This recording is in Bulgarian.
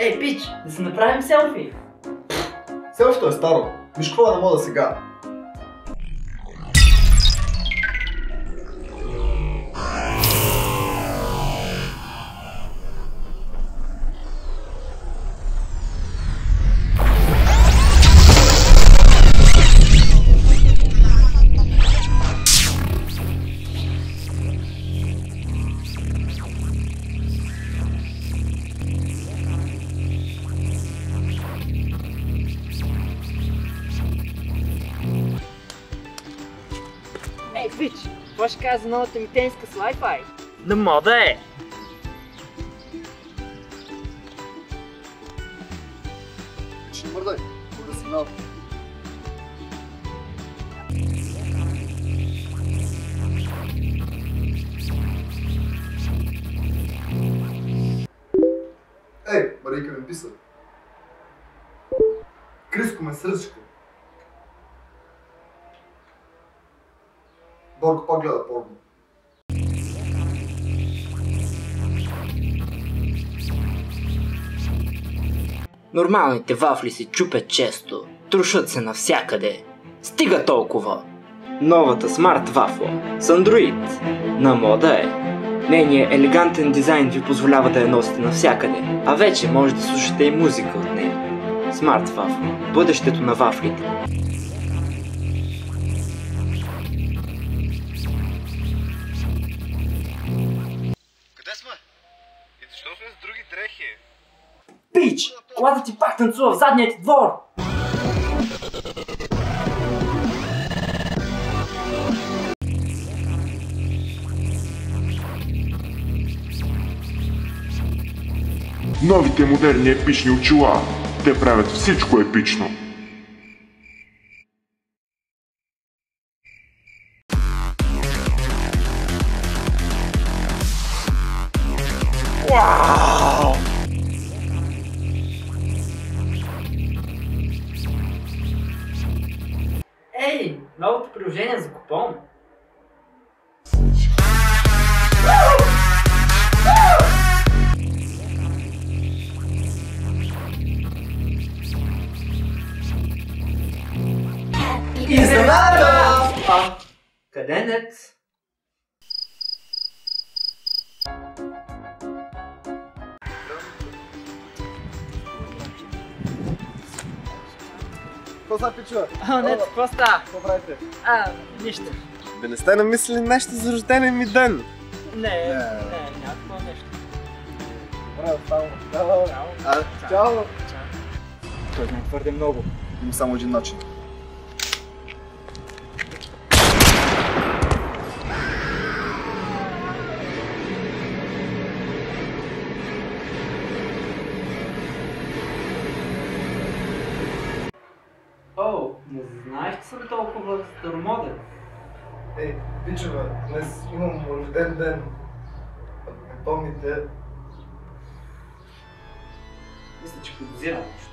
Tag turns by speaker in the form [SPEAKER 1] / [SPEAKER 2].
[SPEAKER 1] Ей, пич, да си направим селфи.
[SPEAKER 2] Селфито е старо. Виж какво е на мода сега.
[SPEAKER 1] Ей, пич, какво ще кажа за новата ми тениска с Wi-Fi? На мода е!
[SPEAKER 2] Ще мърдай, да сигнал. Ей, Марийка ми писа. Криско ме сръчка. Борко пак гледа порно.
[SPEAKER 1] Нормалните вафли се чупят често, трушат се навсякъде. Стига толкова! Новата смарт вафла с Android на мода е. Нейният елегантен дизайн ви позволява да я носите навсякъде, а вече може да слушате и музика от нея. Смарт вафла, бъдещето на вафлите.
[SPEAKER 3] Къде сме? И защо сме с други дрехи?
[SPEAKER 1] Пич! Колата ти пак танцува в задния ти двор!
[SPEAKER 4] Новите модерни епични очила. Те правят всичко епично.
[SPEAKER 1] Вау! Ей, новото приложение за купон.
[SPEAKER 2] Изненада!
[SPEAKER 1] Къде нет?
[SPEAKER 2] Какво са пичува?
[SPEAKER 1] Нет, какво става?
[SPEAKER 2] Какво правите?
[SPEAKER 1] Нищо.
[SPEAKER 3] Бе, не сте намислили нещо за рождения ми ден?
[SPEAKER 1] Няма такова нещо.
[SPEAKER 2] Добре, оставам. Чао!
[SPEAKER 1] Той знае твърде много.
[SPEAKER 2] Има само един начин.
[SPEAKER 1] О, не знаеш, че съм толкова старомоден.
[SPEAKER 2] Ей, пичува, днес имам рожден ден. Ако не помните...
[SPEAKER 1] Мисля, че подозирам нещо.